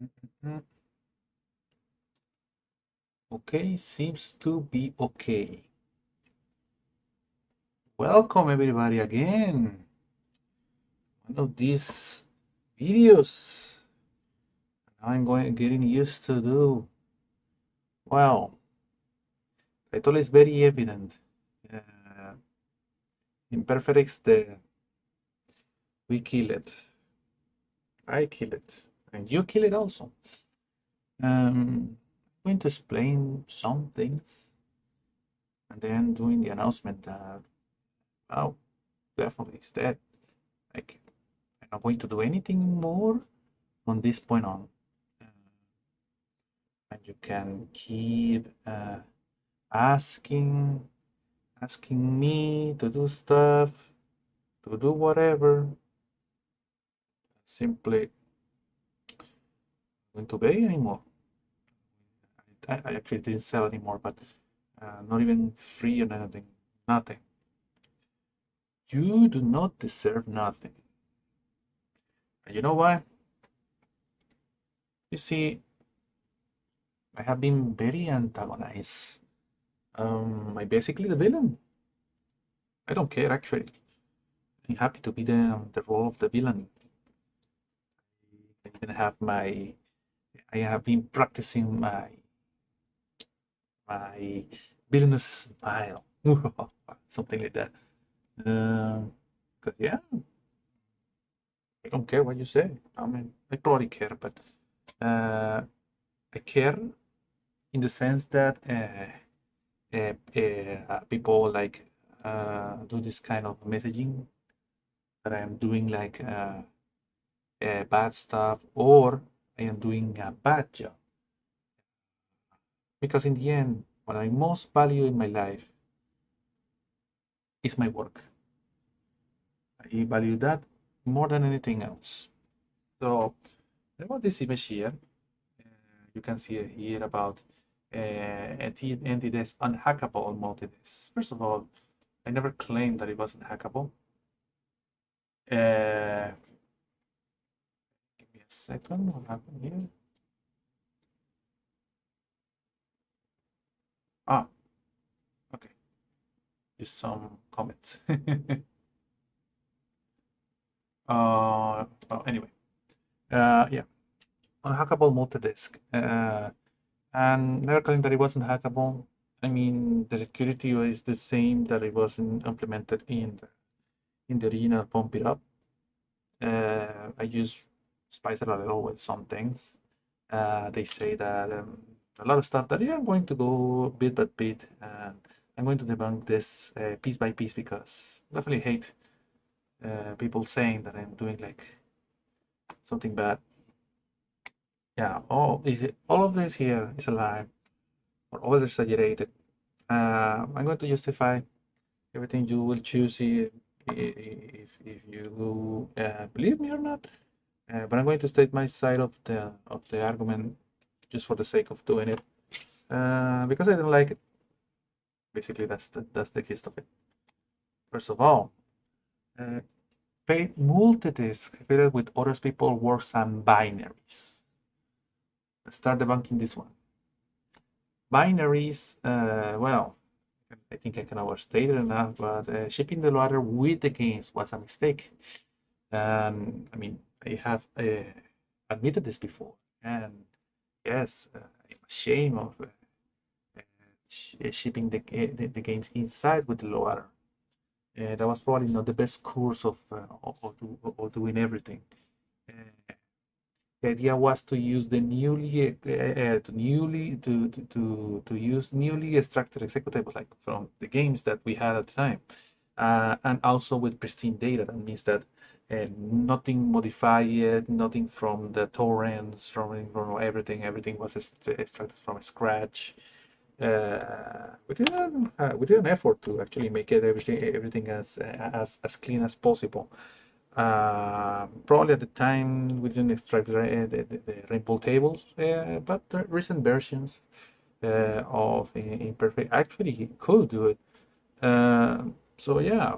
Mhm. Okay, seems to be okay. Welcome everybody again. One of these videos I'm getting used to do. Well, title is very evident. Uh, Imperfect the we kill it. I kill it. And you kill it also. I'm going to explain some things and then doing the announcement that oh definitely it's dead. Like I'm not going to do anything more from this point on. Uh, and you can keep asking asking me to do stuff, to do whatever. Simply going to pay anymore. I actually didn't sell anymore, but not even free or anything. Nothing. You do not deserve nothing. And you know what? You see, I have been very antagonized. I'm basically the villain. I don't care actually. I'm happy to be the role of the villain. I even have my I have been practicing my villainous smile, something like that. Cause yeah, I don't care what you say. I mean, I probably care, but uh, I care in the sense that people like do this kind of messaging that I am doing like bad stuff or I am doing a bad job. Because in the end, what I most value in my life is my work. I value that more than anything else. So, about this image here, you can see here about entities unhackable multidisk. First of all, I never claimed that it wasn't hackable. Uh, Give me a second. What happened here? Ah, okay. Just some comments. Well, anyway, yeah, unhackable multidisk. And never claimed that it wasn't hackable. I mean, the security is the same that it wasn't implemented in the original Pump It Up. I just spice it a little with some things. They say that a lot of stuff that yeah, I'm going to go bit by bit, and I'm going to debunk this piece by piece because I definitely hate people saying that I'm doing like something bad. Yeah, all of this here is a lie or over exaggerated. I'm going to justify everything you will choose if you believe me or not. But I'm going to state my side of the argument just for the sake of doing it because I don't like it. Basically, that's the gist of it. First of all, uh, paid multi-disk fitted with other people works and binaries. Let's start debunking this one. Binaries, well, I think I can overstate it enough, but shipping the loader with the games was a mistake. I mean, I have admitted this before, and yes, I'm ashamed of shipping the games inside with the loader. That was probably not the best course of doing everything. Uh, the idea was to use the to use newly extracted executables like from the games that we had at the time, and also with pristine data. That means that nothing modified, nothing from the torrents, from everything. Everything was extracted from scratch. We did an effort to actually make it everything as clean as possible. Probably at the time we didn't extract the rainbow tables, but the recent versions of Imperfect actually could do it. Uh, so yeah,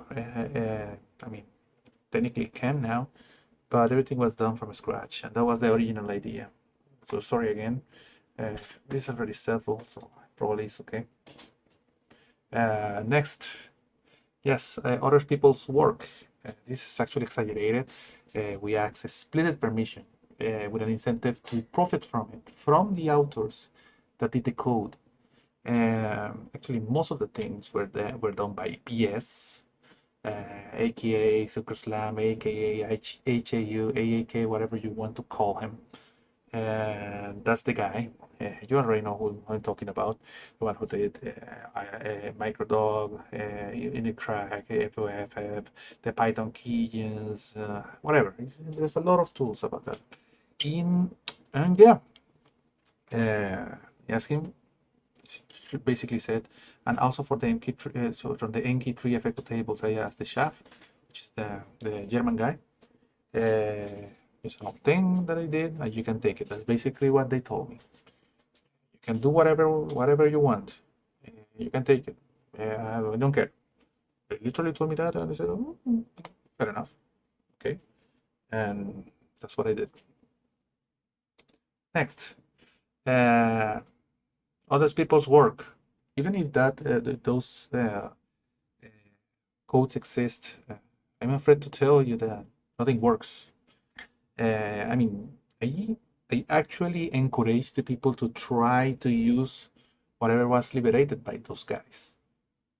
I mean, technically can now, but everything was done from scratch, and that was the original idea. So sorry again. This is already settled, so probably it's okay. Next, yes, other people's work. This is actually exaggerated. We access split permission with an incentive to profit from it, from the authors that did the code. Actually, most of the things were done by PS, aka Suckerslam, aka HAU, AAK, whatever you want to call him. And that's the guy. You already know who I'm talking about. The one who did Microdog, Unicrack, FOFF, the Python keys, whatever. There's a lot of tools about that. And yeah, ask him. Basically said, and also for the MK3, so from the MK3 effective tables, I asked the chef, which is the German guy. It's an thing that I did, and you can take it. That's basically what they told me. You can do whatever you want. You can take it. I don't care. They literally told me that, and I said, oh, fair enough. Okay. And that's what I did. Next. Other people's work. Even if those codes exist, I'm afraid to tell you that nothing works. I mean, I actually encourage the people to try to use whatever was liberated by those guys.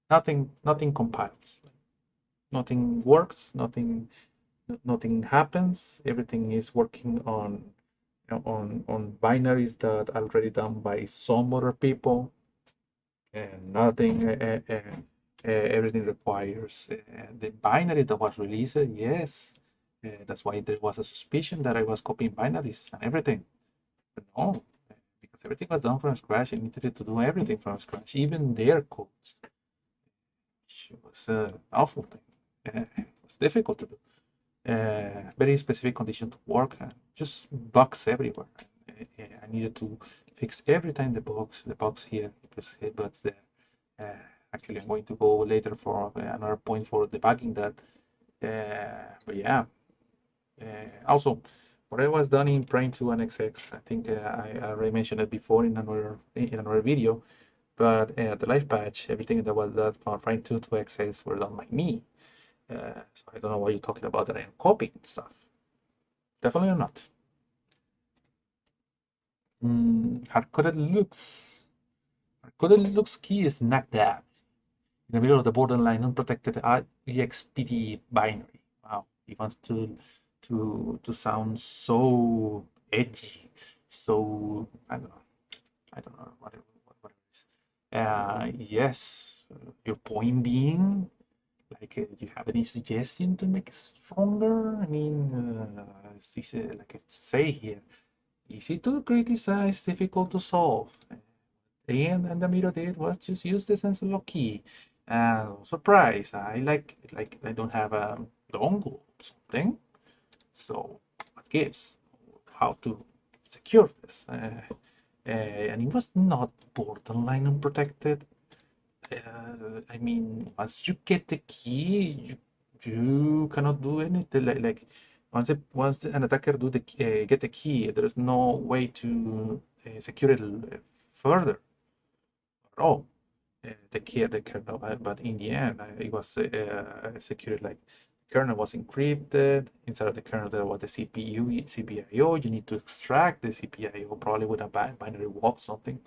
Nothing compiles. Nothing works. Nothing happens. Everything is working on binaries that are already done by some other people, and nothing. Everything requires the binary that was released. Yes, that's why there was a suspicion that I was copying binaries and everything. But no, because everything was done from scratch. I needed to do everything from scratch, even their codes. Which was an awful thing. It was difficult to do. Very specific condition to work, just bugs everywhere. I needed to fix every time the bugs here, it bugs there. Actually, I'm going to go later for another point for debugging that. But yeah, also, what I was done in Prime 2 and XX, I think I already mentioned it before in another video, but the live patch, everything that was done from Prime 2 to XX were done by me. So I don't know why you're talking about that I'm copying stuff. Definitely not. Hard-coded looks. Hard-coded looks key is not that. In the middle of the borderline unprotected EXPD binary. Wow, he wants to sound so edgy, so I don't know what it is. Yes, your point being, like, do you have any suggestion to make it stronger? I mean, like I say here, easy to criticize, difficult to solve. And the middle did was just use the sensor key. Surprise! I don't have a dongle or something. So what gives? How to secure this? And it was not borderline unprotected. I mean, once you get the key, you cannot do anything. Like once an attacker get the key, there is no way to secure it further at all. The kernel, but in the end, it was secured. Like the kernel was encrypted. Inside of the kernel, there was the CPIO. You need to extract the CPIO, probably with a binary walk something.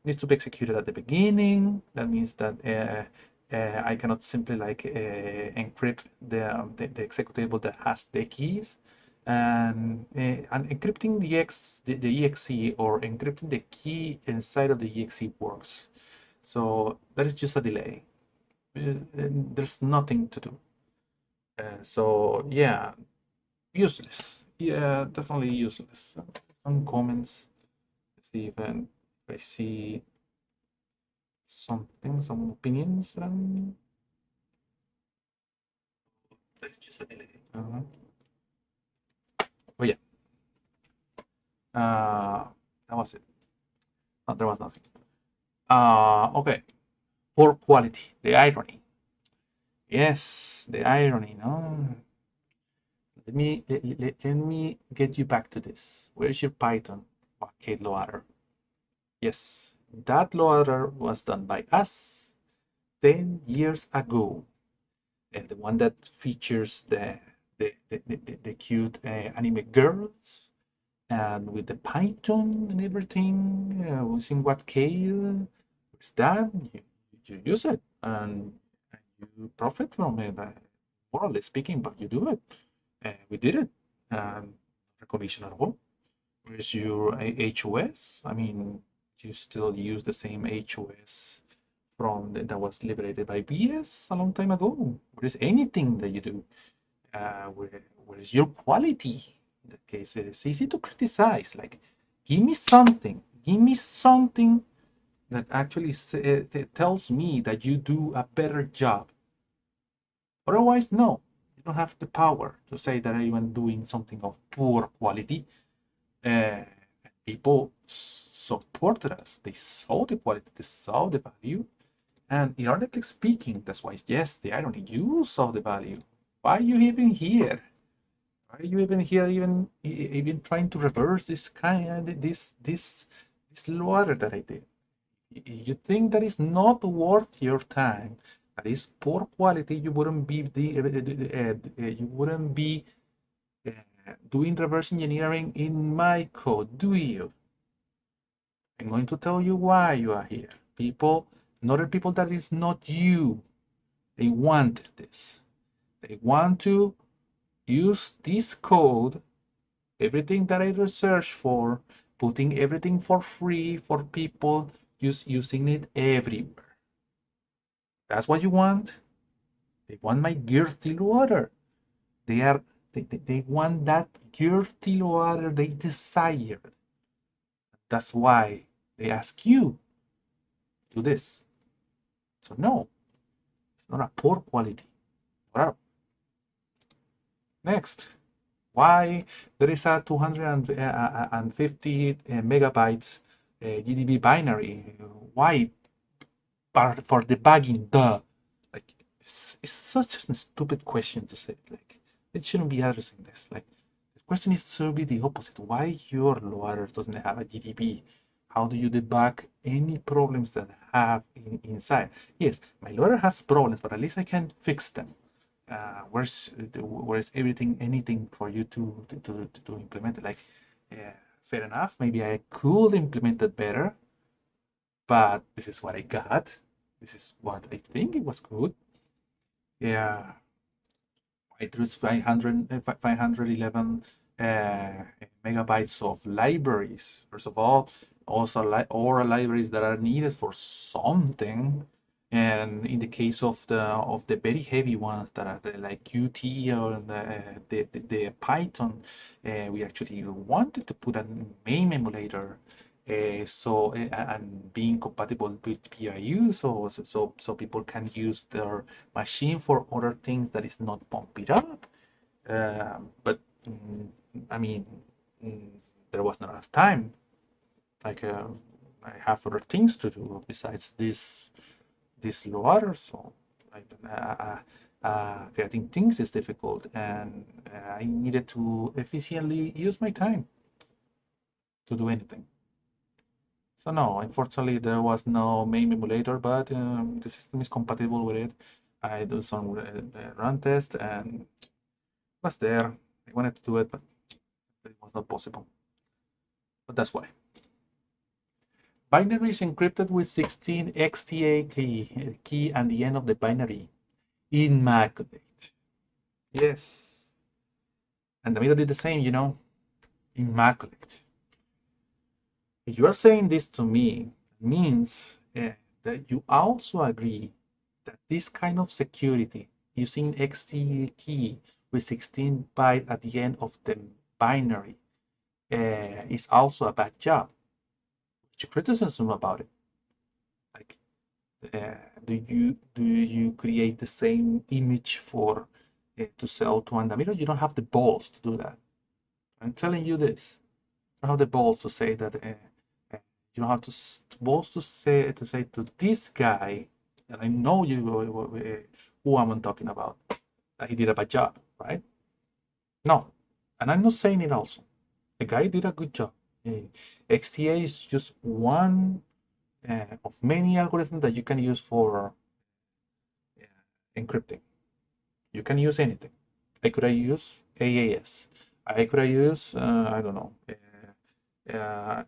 Needs to be executed at the beginning. That means that I cannot simply like encrypt the executable that has the keys. And encrypting the exe or encrypting the key inside of the exe works. So that is just a delay. There's nothing to do. So yeah, useless. Yeah, definitely useless. Some comments. Let's see if I see something, some opinions. That's just a delay. Oh yeah. That was it. No, there was nothing. Okay. Poor quality. The irony. Yes, the irony, no? let me get you back to this. Where's your Python arcade loader? Yes, that loader was done by us 10 years ago. The one that features the cute anime girls and with the Python and everything, using what Kale is that, you use it and you profit from it, morally speaking, but you do it. We did it. Recognition at all. Where's your HOS? I mean, you still use the same HOS that was liberated by BS a long time ago. Where is anything that you do? Where is your quality? In that case, it's easy to criticize. Like, give me something. Give me something that actually tells me that you do a better job. Otherwise, no. You don't have the power to say that I'm even doing something of poor quality. Uh, People supported us. They saw the quality, they saw the value. And ironically speaking, that's why, yes, the irony, you saw the value. Why are you even here? Why are you even here, even trying to reverse this slaughter that I did? You think that is not worth your time? That is poor quality. You wouldn't be doing reverse engineering in my code, do you? I'm going to tell you why you are here. Other people that is not you, they wanted this. They want to use this code, everything that I researched for, putting everything for free for people, using it everywhere. That's what you want? They want my guilty water. They want that guilty water they desire. That's why they ask you to do this. So no, it's not a poor quality. Well, next, why there is a 250 megabytes GDB binary? Why? For debugging, duh. Like, it's such a stupid question to say. Like, it shouldn't be addressing this. Like, the question is to be the opposite. Why your loader doesn't have a GDB? How do you debug any problems that have inside? Yes, my loader has problems, but at least I can fix them. Where's anything for you to implement it? Like, fair enough. Maybe I could implement it better, but this is what I got. This is what I think it was good. Yeah, it was 511 megabytes of libraries. First of all, also all libraries that are needed for something. And in the case of the very heavy ones that are like Qt or the Python, we actually wanted to put a main emulator, and being compatible with PIU, so people can use their machine for other things that is not pump it up. But I mean, mm, there was not enough time. Like, I have other things to do besides this loader, so creating things is difficult, and I needed to efficiently use my time to do anything. So no, unfortunately, there was no MAME emulator, but the system is compatible with it. I do some run test, and it was there. I wanted to do it, but it was not possible. But that's why. Binary is encrypted with 16 XTA key and the end of the binary. Immaculate. Yes. And the middle did the same, immaculate. If you are saying this to me, means that you also agree that this kind of security using XT key with 16 byte at the end of the binary is also a bad job. What's your criticism about it? Like, do you create the same image for to sell to Andamiro? You don't have the balls to do that. I'm telling you this. You don't have the balls to say that. You don't have to balls to say to this guy, and I know you who I'm talking about, that he did a bad job, right? No, and I'm not saying it also. The guy did a good job. XTA is just one of many algorithms that you can use for encrypting. You can use anything. I could have used AAS. I could have used, I don't know,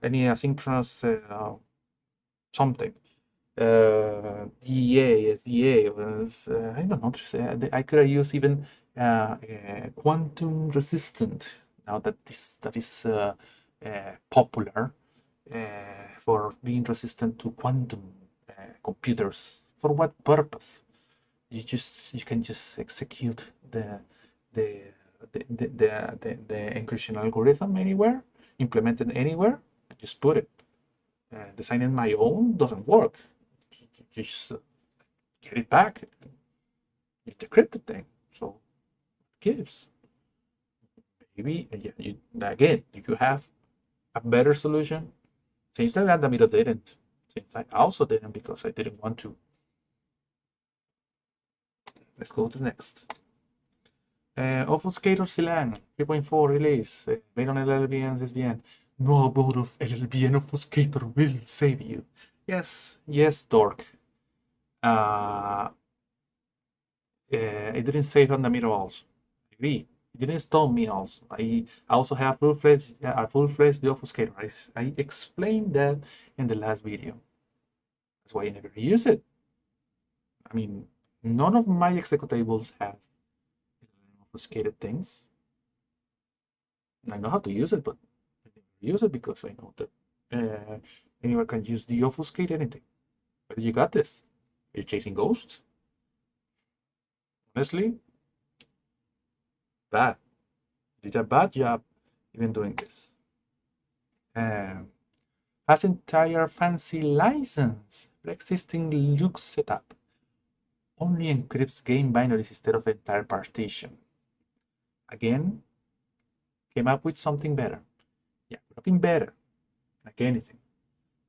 any asynchronous something. DEA, SDA, was, I don't know, I could have used even quantum resistant. Now that is popular for being resistant to quantum computers. For what purpose? You can just execute the the encryption algorithm anywhere, implement it anywhere, and just put it. Designing my own doesn't work. You just get it back. You decrypt the thing. So it gives. Maybe again, you have a better solution. Seems like Andamiro didn't. Seems like I also didn't because I didn't want to. Let's go to the next. Obfuscator Silang 3.4 release. Made on LLVNs is bien. No amount of LLVN Obfuscator will save you. Yes, Dork. It didn't save Andamiro also. I agree. It didn't stop me also. I also have full-fledged obfuscator. I explained that in the last video. That's why I never use it. I mean, none of my executables has obfuscated things. I know how to use it, but I never use it because I know that anyone can use deobfuscate anything. But you got this. You're chasing ghosts? Honestly, bad. You did a bad job even doing this. Has entire fancy license for existing look setup. Only encrypts game binaries instead of entire partition. Again, came up with something better. Yeah, could have been better. Like anything.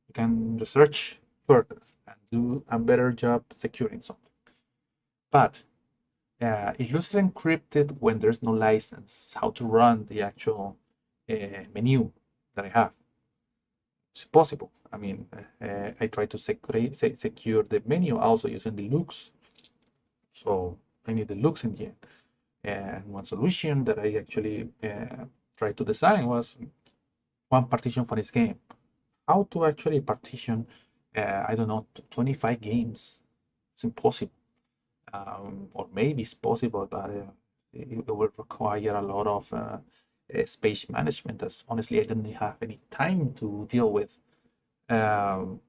You can research further and do a better job securing something. But it loses encrypted when there's no license. How to run the actual menu that I have. It's possible. I mean, I try to secure the menu also using the looks. So I need the looks in the end. And one solution that I actually tried to design was one partition for this game. How to actually partition, I don't know, 25 games. It's impossible. Or maybe it's possible, but it will require a lot of space management. As honestly, I didn't have any time to deal with. No.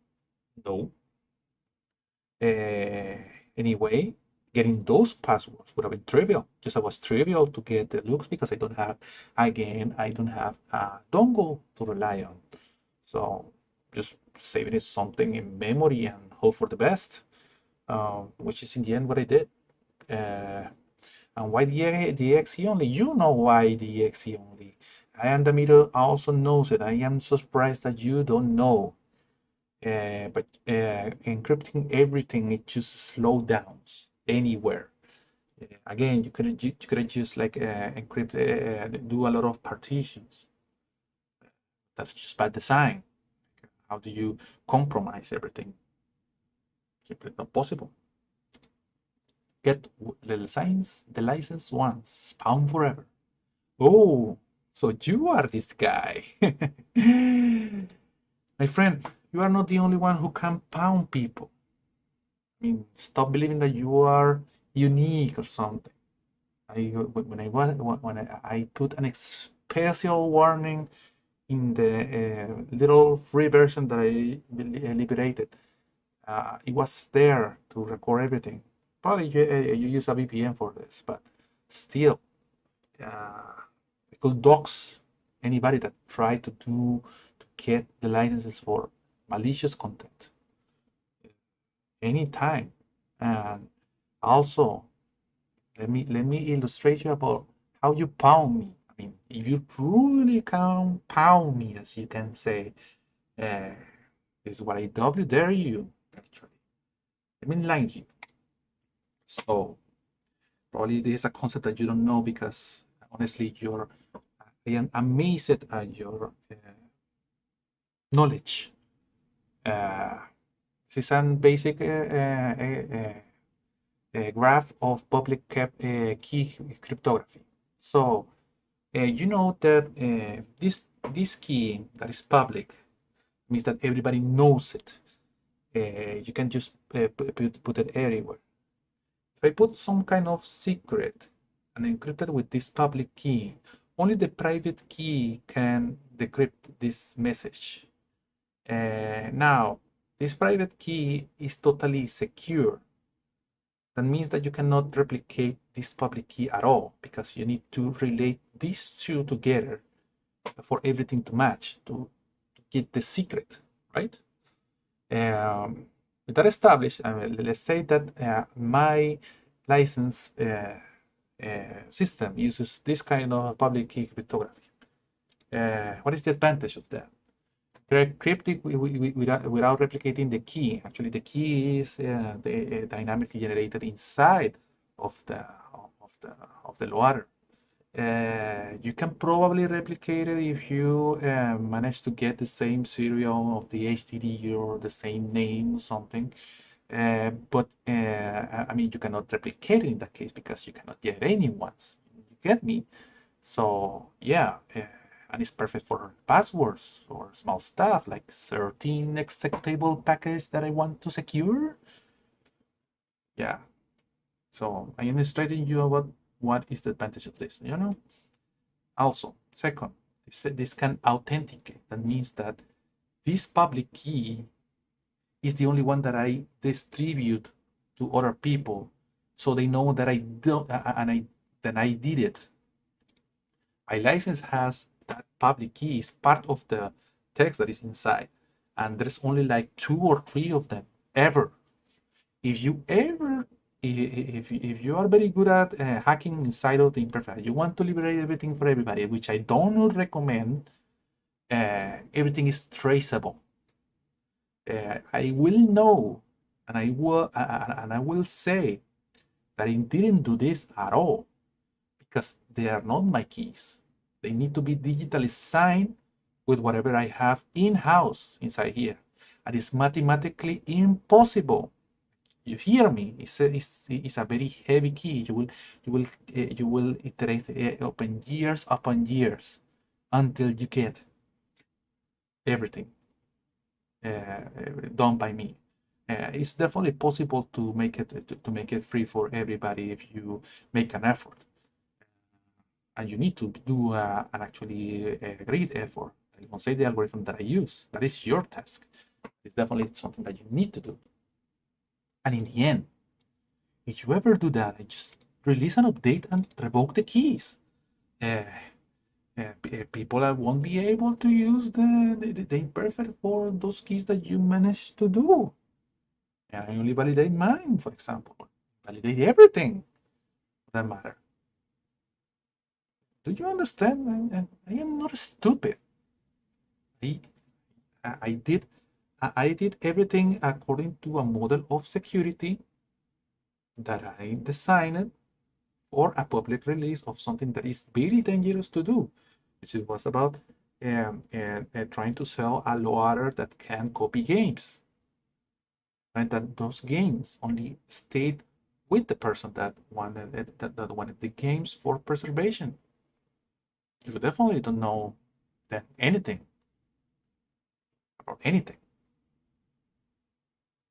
Anyway, getting those passwords would have been trivial. Just it was trivial to get the looks because I don't have a dongle to rely on. So just saving it something in memory and hope for the best, which is in the end what I did. And why the XE only? You know why the XE only. And the meter also knows it. I am so surprised that you don't know. But encrypting everything, it just slow downs anywhere. Again, you could just like encrypt, do a lot of partitions. That's just bad design. How do you compromise everything? Simply not possible. Get the license once, pound forever. Oh, so you are this guy. My friend, you are not the only one who can pound people. I mean, stop believing that you are unique or something. When I put an special warning in the little free version that I liberated, it was there to record everything. Probably you use a VPN for this, but still, it could dox anybody that tried to get the licenses for malicious content anytime. And also, let me illustrate you about how you pound me. I mean, if you really can pound me, as you can say, this is what I dare you, actually. Let me enlighten you. So, probably this is a concept that you don't know because honestly, I am amazed at your knowledge. This is a basic graph of public key cryptography. So you know that this key that is public means that everybody knows it. You can just put it anywhere. If I put some kind of secret and encrypt it with this public key, only the private key can decrypt this message. Now, this private key is totally secure. That means that you cannot replicate this public key at all, because you need to relate these two together for everything to match to get the secret, right? With that established, let's say that my license system uses this kind of public key cryptography. What is the advantage of that? Cryptic without replicating the key. Actually, the key is dynamically generated inside of the of the loader. You can probably replicate it if you manage to get the same serial of the HTTP or the same name or something. But I mean, you cannot replicate it in that case because you cannot generate new ones. You get me? So yeah, and it's perfect for passwords or small stuff like 13 executable package that I want to secure. Yeah. So I am illustrating you about what is the advantage of this, you know? Also, second, this can authenticate. That means that this public key is the only one that I distribute to other people, so they know that I don't and I did it. My license has that public key is part of the text that is inside, and there's only like 2 or 3 of them ever. If you ever if you are very good at hacking inside of the Imperfect, you want to liberate everything for everybody, which I don't recommend. Everything is traceable. I will know, and I will say that I didn't do this at all, because they are not my keys. They need to be digitally signed with whatever I have in-house inside here, and it's mathematically impossible. You hear me? It's a very heavy key. You will iterate upon years until you get everything done by me. It's definitely possible to make it free for everybody if you make an effort, and you need to do an actually great effort. I won't say the algorithm that I use. That is your task. It's definitely something that you need to do. And in the end, if you ever do that, I just release an update and revoke the keys. Uh, People won't be able to use the imperfect for those keys that you managed to do. And I only validate mine, for example. Validate everything for that matter. Do you understand? I am not stupid. I, I did I did everything according to a model of security that I designed for a public release of something that is very dangerous to do, which was about trying to sell a loader that can copy games, and that those games only stayed with the person that wanted that wanted the games for preservation. You definitely don't know that anything about anything.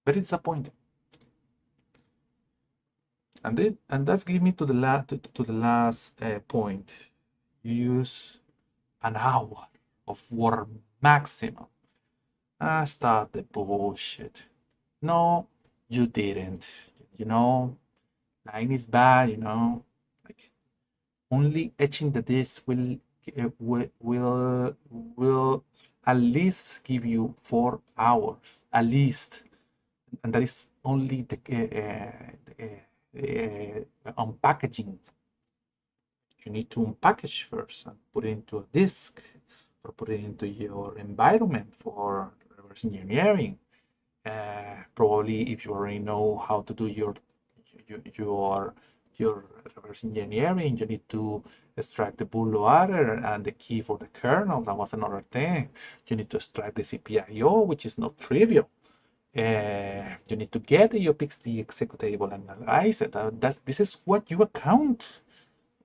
Very disappointing. And that's give me to the last point. Use an hour of water maximum. Stop the bullshit. No, you didn't. You know, line is bad. You know, like only etching the disc will at least give you 4 hours at least, and that is only the unpackaging. You need to unpackage first and put it into a disk or put it into your environment for reverse engineering. Probably if you already know how to do your your reverse engineering. You need to extract the bootloader and the key for the kernel. That was another thing. You need to extract the CPIO, which is not trivial. You need to get the UPXD executable and analyze it. This is what you account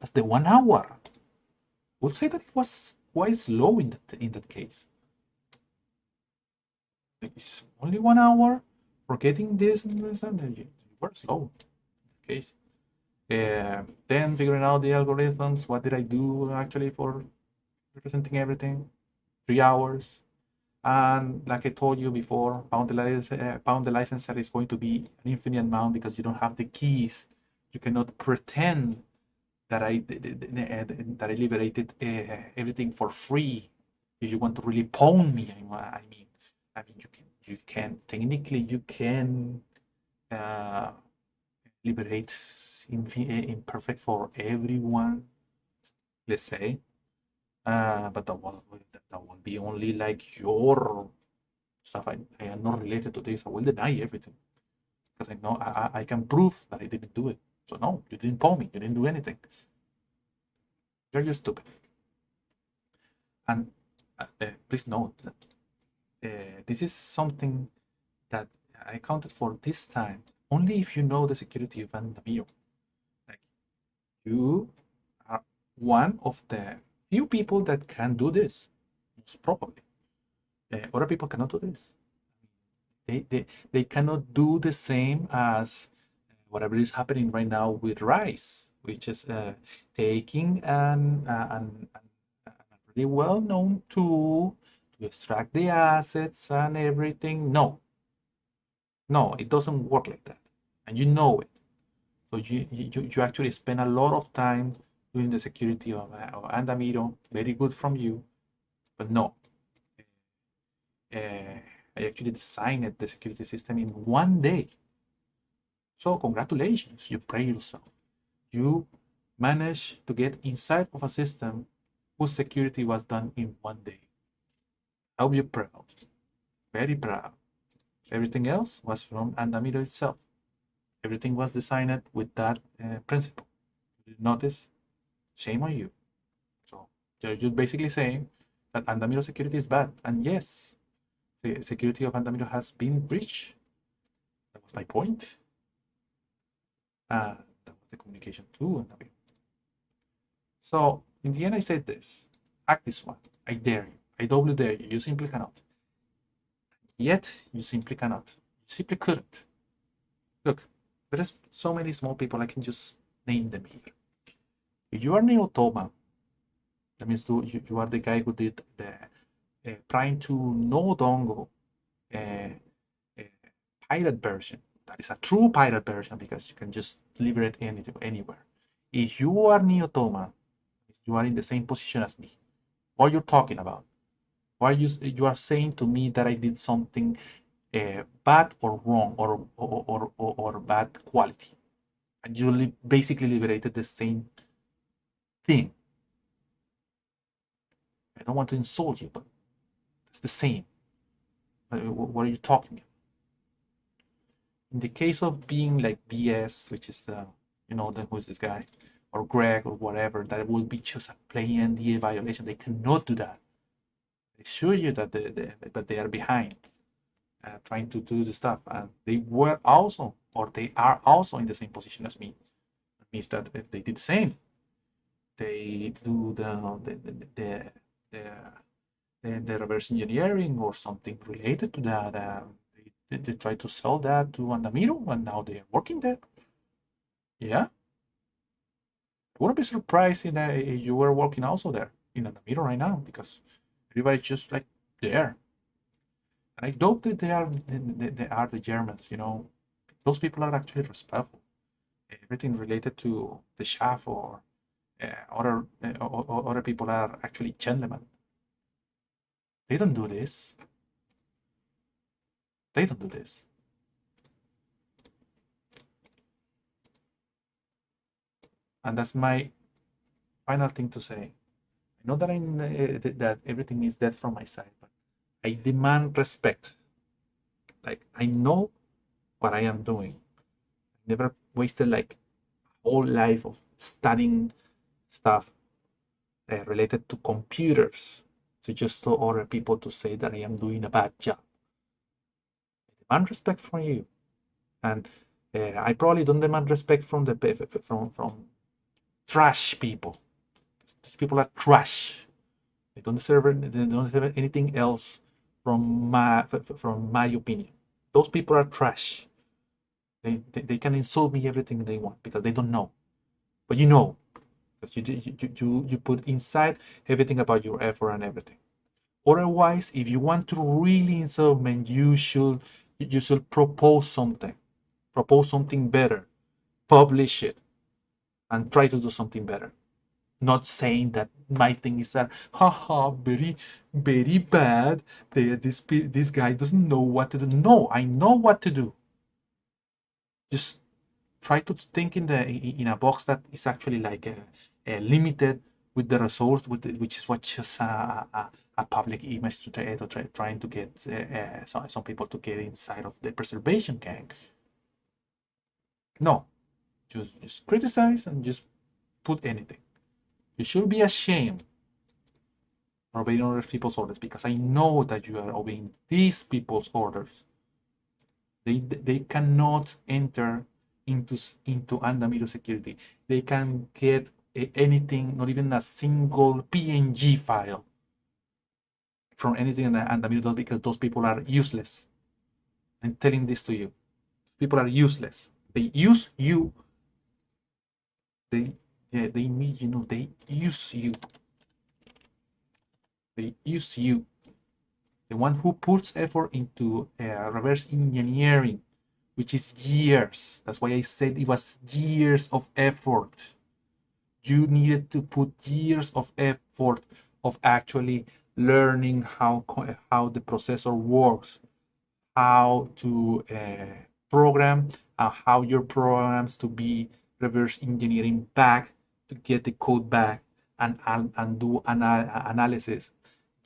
as the 1 hour. We'll say that it was quite slow in that case. It's only 1 hour for getting this and this, and you were slow in that case. Then figuring out the algorithms. What did I do actually for representing everything? 3 hours. And like I told you before, pound the licenser is going to be an infinite amount because you don't have the keys. You cannot pretend that I liberated everything for free. If you want to really pawn me, I mean, you can technically you can liberate imperfect for everyone. Let's say. But that will be only like your stuff. I am not related to this. I will deny everything because I know I can prove that I didn't do it. So no, you didn't pawn me. You didn't do anything. You're just stupid. And please note that this is something that I accounted for this time only if you know the security of Andamiro. Like you are one of the few people that can do this, most probably. Other people cannot do this. They cannot do the same as whatever is happening right now with Rice, which is taking a really well-known tool to extract the assets and everything. No, it doesn't work like that, and you know it. So you actually spend a lot of time doing the security of Andamiro. Very good from you, but no. I actually designed the security system in 1 day. So congratulations, you praise yourself. You managed to get inside of a system whose security was done in 1 day. I hope you're proud, very proud. Everything else was from Andamiro itself. Everything was designed with that principle. You notice? Shame on you. So you're basically saying that Andamiro security is bad. And yes, the security of Andamiro has been breached. That was my point. That was the communication to Andamiro. So in the end, I said this. Act this one. I dare you. I doubly dare you. You simply cannot. Yet you simply cannot. You simply couldn't. Look, there's so many small people. I can just name them here. If you are Neotoma, that means you are the guy who did the trying to no dongle pirate version. That is a true pirate version because you can just liberate anything anywhere. If you are Neotoma, you are in the same position as me. What you're talking about? Why you are saying to me that I did something bad or wrong or bad quality, and you basically liberated the same thing. I don't want to insult you, but it's the same. What are you talking about? In the case of being like BS, which is the who's this guy, or Greg or whatever, that will be just a plain NDA violation. They cannot do that. They assure you that they are behind trying to do the stuff, and they were also, or they are also in the same position as me. It means that if they did the same, they do the reverse engineering or something related to that. They try to sell that to Andamiro, and now they are working there. Yeah, I wouldn't be surprised if you were working also there in Andamiro right now, because everybody's just like there. And I doubt that they are the Germans. Those people are actually respectful. Everything related to the chef or other people are actually gentlemen. They don't do this. They don't do this. And that's my final thing to say. I know that that everything is dead from my side, but I demand respect. Like, I know what I am doing. I never wasted like whole life of studying stuff related to computers to just to order people to say that I am doing a bad job. I demand respect from you, and I probably don't demand respect from the from trash people. These people are trash. They don't deserve anything else from my opinion. Those people are trash. They can insult me everything they want because they don't know, but you know, because you put inside everything about your effort and everything. Otherwise, if you want to really insult me, you should propose something better, publish it, and try to do something better. Not saying that my thing is that haha very very bad. This guy doesn't know what to do. No, I know what to do. Just try to think in a box that is actually like limited with the resource, which is what just a public image trying to get some people to get inside of the preservation gang. No, just criticize and just put anything. You should be ashamed for obeying other people's orders because I know that you are obeying these people's orders. They cannot enter into Andamiro security. They can get anything, not even a single PNG file from anything in Andamiro because those people are useless. I'm telling this to you. People are useless. They use you. They need they use you. They use you. The one who puts effort into reverse engineering, which is years. That's why I said it was years of effort. You needed to put years of effort of actually learning how the processor works, how to program, how your programs to be reverse engineering back to get the code back and do analysis.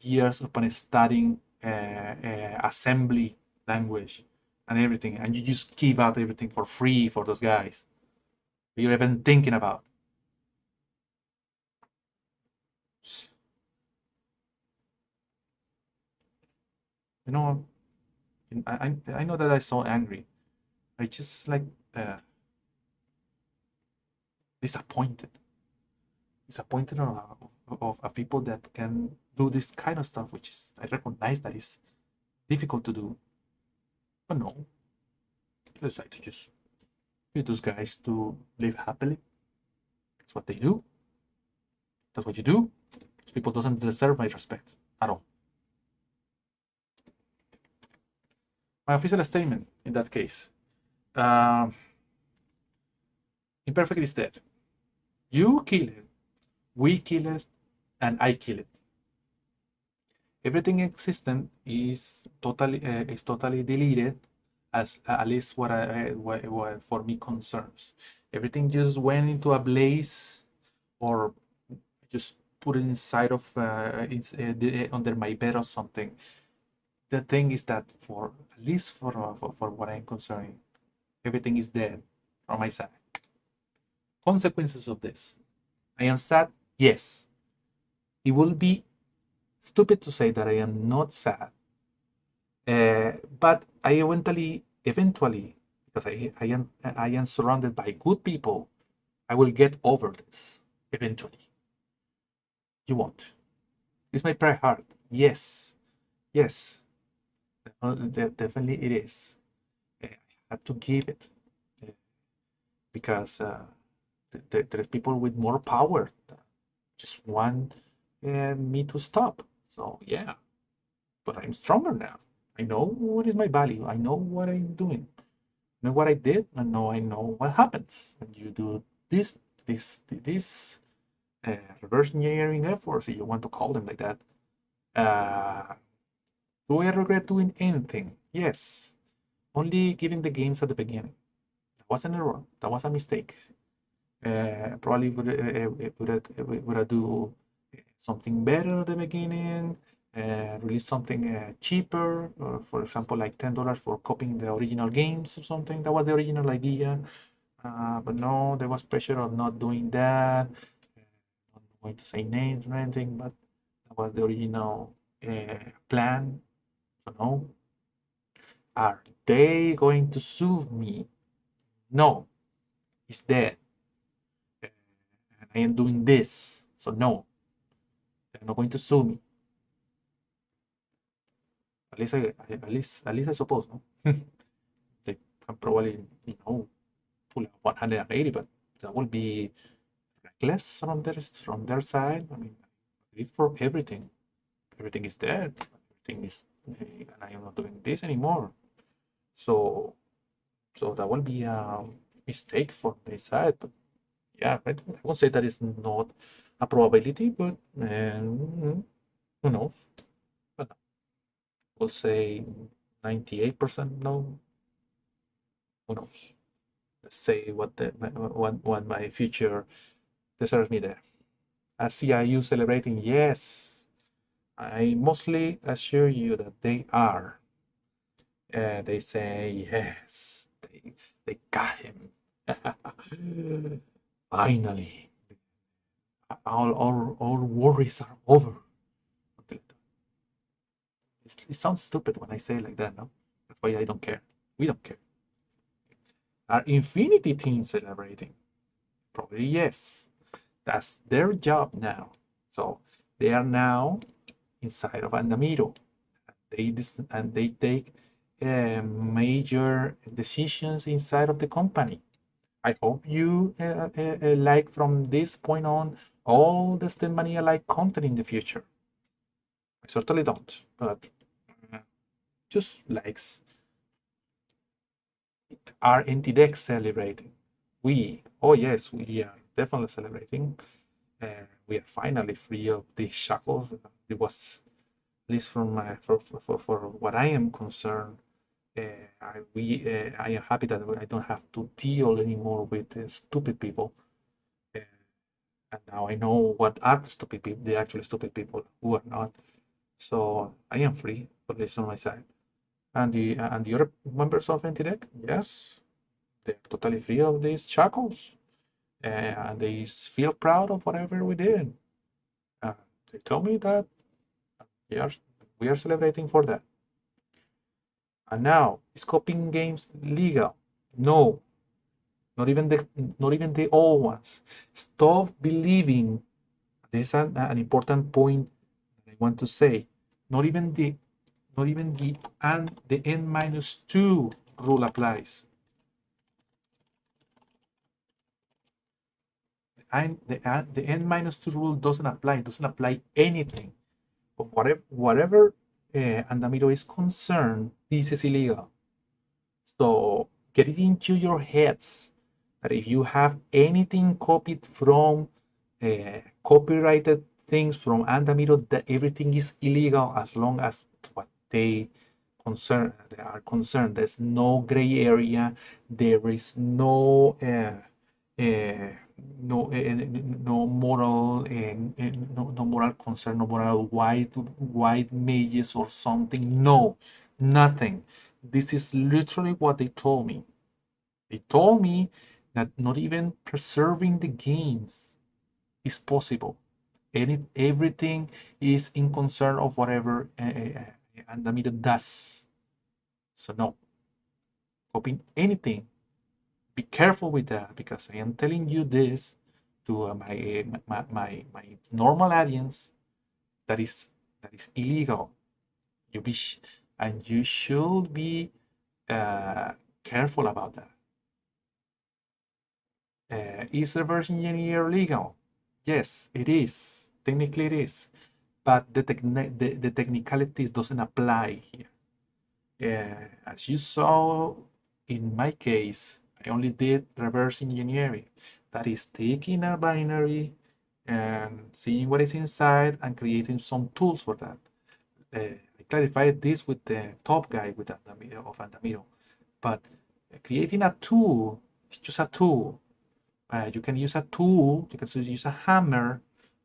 Years upon studying assembly language and everything, and you just give out everything for free for those guys. You're even thinking about. You know, I know that I so angry. I just like disappointed. Disappointed of people that can do this kind of stuff, which is I recognize that is difficult to do. But no, I decide to just get those guys to live happily. That's what they do. That's what you do. Those people doesn't deserve my respect at all. My official statement in that case. Imperfect is dead. You kill it, we kill it, and I kill it. Everything existent is totally deleted, as at least what for me concerns. Everything just went into a blaze, or just put it inside of under my bed or something. The thing is that for at least for what I'm concerning, everything is dead from my side. Consequences of this. I am sad. Yes. It will be stupid to say that I am not sad. But I eventually, because I am surrounded by good people, I will get over this eventually. You won't. It's my prayer heart. Yes, yes, definitely it is. I have to give it because there's people with more power that just want me to stop. So yeah, but I'm stronger now. I know what is my value. I know what I'm doing. I know what I did. I know what happens when you do this reverse engineering efforts, if you want to call them like that. Uh, do I regret doing anything? Yes. Only giving the games at the beginning. That was an error. That was a mistake. Probably would do something better at the beginning, release something cheaper, for example, like $10 for copying the original games or something. That was the original idea. But no, there was pressure of not doing that. I'm not going to say names or anything, but that was the original plan. So no. Are they going to sue me? No, it's dead. And I am doing this. So no, they're not going to sue me. At least I suppose, no? They can probably, pull out 180, but that will be reckless from their side. I mean, it's for everything. Everything is dead. Everything is, and I am not doing this anymore. So, so that will be a mistake from their side. But yeah, I won't say that is not a probability, but who knows? But we'll say 98% no. Who knows? Let's say what my future deserves me there. I see you celebrating. Yes, I mostly assure you that they are. They say yes. They got him. Finally, all worries are over. It sounds stupid when I say it like that, no? That's why I don't care. We don't care. Are Infinity Team celebrating? Probably yes. That's their job now. So they are now inside of Andamiro. They take major decisions inside of the company. I hope you like from this point on all the Stemmania like content in the future. I certainly don't, but just likes. Are NTDEX celebrating? Oh yes, we are definitely celebrating. We are finally free of these shackles. It was, at least from for what I am concerned, I am happy that I don't have to deal anymore with stupid people. Uh, and now I know what are stupid people, the actually stupid people who are not. So I am free, at least on my side. And the other members of NTDEC, yes, they're totally free of these shackles, and they feel proud of whatever we did. Uh, they told me that we are we are celebrating for that. And now, is copying games legal? No, not even the old ones. Stop believing. This is an important point I want to say. Not even the n minus 2 rule applies. The n minus 2 rule doesn't apply. It doesn't apply anything. Of whatever Andamiro is concerned, this is illegal. So get it into your heads that if you have anything copied from copyrighted things from Andamiro, that everything is illegal as long as what they are concerned. There's no gray area. There is uh, no moral no moral concern, no moral white mages or something. No, nothing. This is literally what they told me. They told me that not even preserving the games is possible. Everything is in concern of whatever Andamiro does. So no, copying anything. Be careful with that because I am telling you this to my normal audience that is illegal. You be and you should be uh, careful about that. Is reverse engineer legal? Yes, it is. Technically, it is, but the technicalities doesn't apply here. As you saw in my case, I only did reverse engineering. That is taking a binary and seeing what is inside and creating some tools for that. I clarified this with the top guy with Andamiro, but creating a tool is just a tool. You can use a tool, you can use a hammer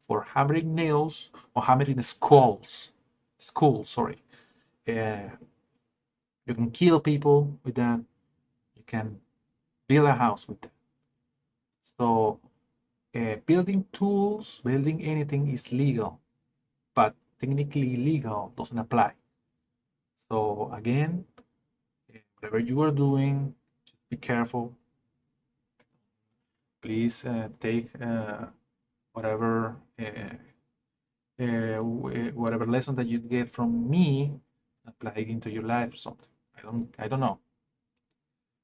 for hammering nails or hammering skulls. Skulls, sorry. Uh, you can kill people with that. You can build a house with that. So building tools, building anything is legal, but technically legal doesn't apply. So again, whatever you are doing, just be careful. Please take whatever whatever lesson that you get from me, apply it into your life or something. I don't know.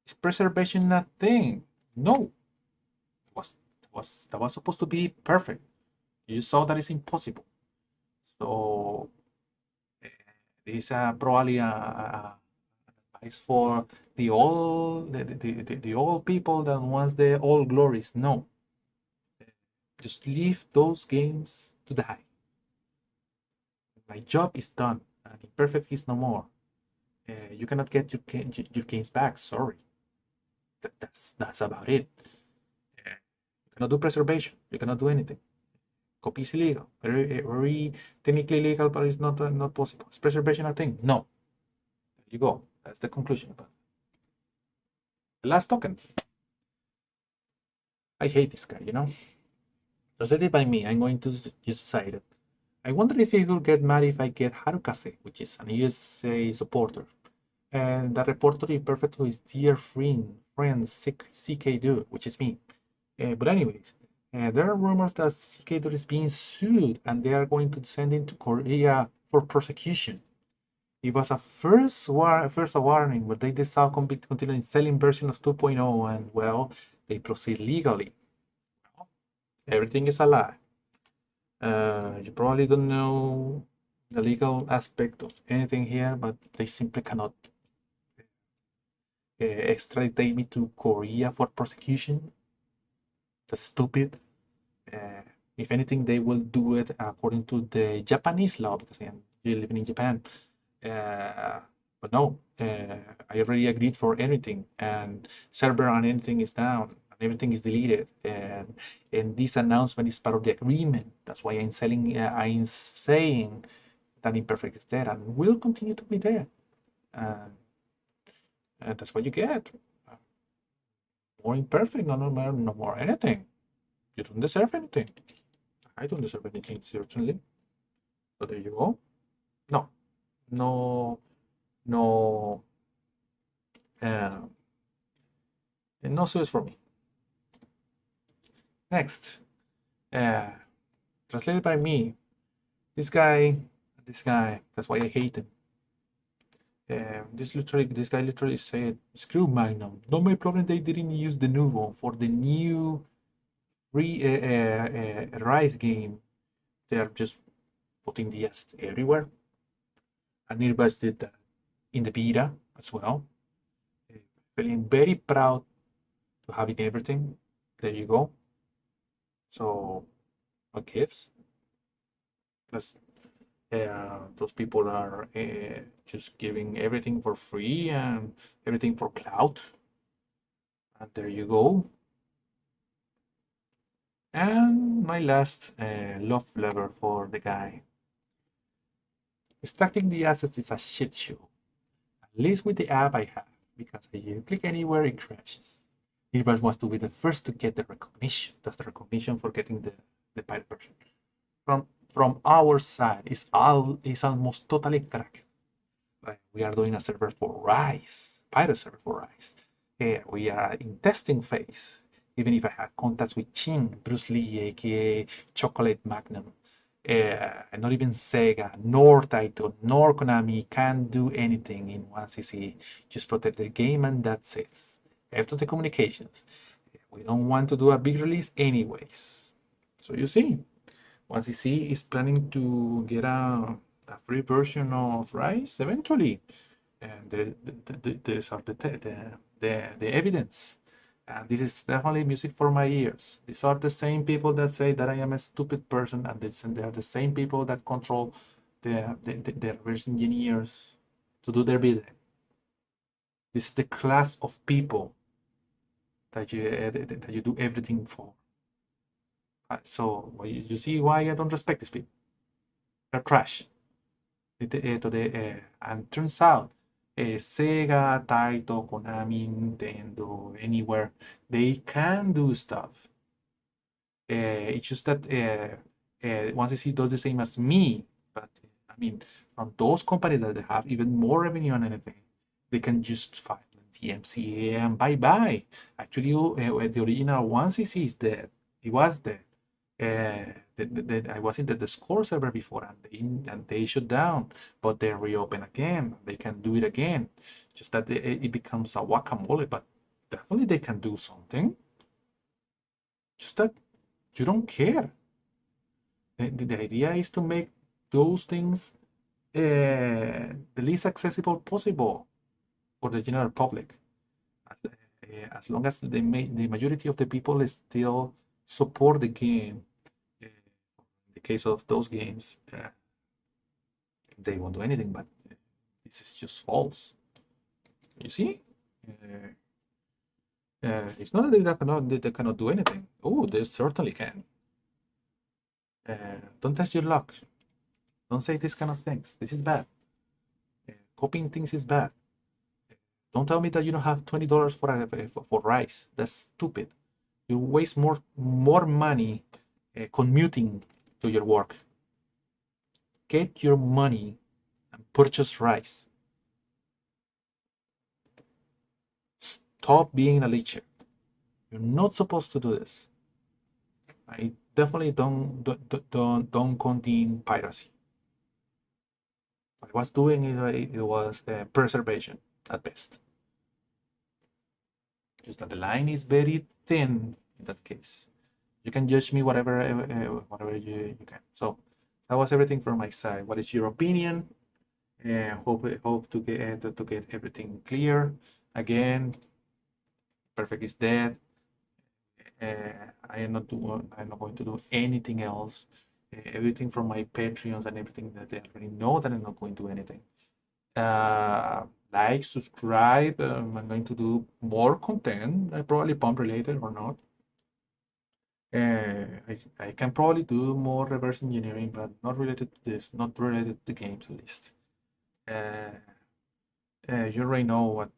Is preservation a thing? No. That was supposed to be perfect. You saw that it's impossible. So this is probably a advice for the old people that wants the old glories. No, just leave those games to die. My job is done, and Imperfect is no more. You cannot get your games back. Sorry, that's about it. You cannot do preservation. You cannot do anything. Copy is illegal. Very technically legal, but it's not possible. Is preservation a thing? No. There you go. That's the conclusion. But the last token. I hate this guy. Translated by me. I'm going to just cite it. I wonder if he will get mad if I get Harukase, which is an USA supporter. And the reporter Imperfect who is dear friend CK Dude, which is me. But anyways, there are rumors that CK Dude is being sued and they are going to send him to Korea for prosecution. It was a first a warning, but they decided to continue selling version of 2.0 and well, they proceed legally. Everything is a lie. You probably don't know the legal aspect of anything here, but they simply cannot extradite me to Korea for prosecution. That's stupid. If anything, they will do it according to the Japanese law because you're living in Japan. But no, I already agreed for anything, and server and anything is down, and everything is deleted, and this announcement is part of the agreement. That's why I'm saying that Imperfect is there and will continue to be there. And that's what you get. More Imperfect, no more anything. You don't deserve anything. I don't deserve anything, certainly. So there you go. No, no, no, uh, no suits for me. Next, uh, translated by me. This guy, that's why I hate him. This guy literally said, "Screw Magnum. Not my problem. They didn't use the new one for the new Rise game. They are just putting the assets everywhere." And Nirbas did that in the beta as well. Feeling very proud to having everything. There you go. So, what gives? Plus, those people are just giving everything for free and everything for cloud. And there you go. And my last love lever for the guy. Extracting the assets is a shit show. At least with the app I have, because if you click anywhere, it crashes. Everybody wants to be the first to get the recognition. That's the recognition for getting the pirate version. From our side, it's almost totally cracked. We are doing a server for Rise, pirate server for Rise. We are in testing phase. Even if I have contacts with Chin, Bruce Lee, aka Chocolate Magnum, not even Sega, nor Taito, nor Konami can do anything in 1cc. Just protect the game and that's it. After the communications, we don't want to do a big release anyways. So you see, 1cc is planning to get a free version of Rise eventually. And these are the evidence. And this is definitely music for my ears. These are the same people that say that I am a stupid person, and they are the same people that control the reverse engineers to do their bidding. This is the class of people that you do everything for. So you see why I don't respect these people. They're trash. And turns out Sega, Taito, Konami, Nintendo, anywhere, they can do stuff. It's just that 1cc does the same as me, but I mean, from those companies that they have even more revenue and anything, they can just file DMCA and bye-bye. Actually, the original 1cc is dead. It was dead. I was in the Discord server before, and they shut down, but they reopen again. They can do it again. Just that it becomes a guacamole, but definitely they can do something. Just that you don't care. The idea is to make those things the least accessible possible for the general public. As long as the majority of the people still support the game, in the case of those games, they won't do anything, but this is just false. You see? It's not that they cannot do anything. Oh, they certainly can. Don't test your luck. Don't say these kind of things. This is bad. Copying things is bad. Don't tell me that you don't have $20 for rice. That's stupid. You waste more money commuting to your work. Get your money and purchase rice. Stop being a leecher. You're not supposed to do this. I definitely don't condone piracy. What I was doing it was preservation at best. Just that the line is very thin in that case. You can judge me whatever you can. So that was everything from my side. What is your opinion? Hope to get everything clear. Again, Perfect is dead. I'm not going to do anything else. Everything from my Patreons and everything that they already know that I'm not going to do anything. Like, subscribe. I'm going to do more content, probably pump related or not. I can probably do more reverse engineering, but not related to this, not related to games at least. You already know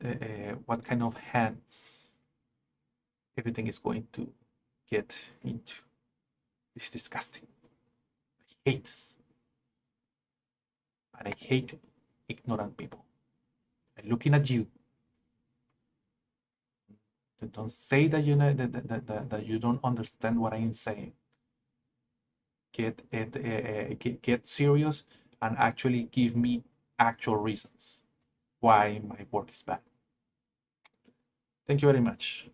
what kind of hands everything is going to get into. It's disgusting. I hate this. And I hate ignorant people. I'm looking at you. Don't say that you know that you don't understand what I'm saying. Get serious and actually give me actual reasons why my work is bad. Thank you very much.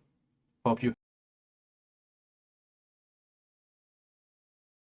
Hope you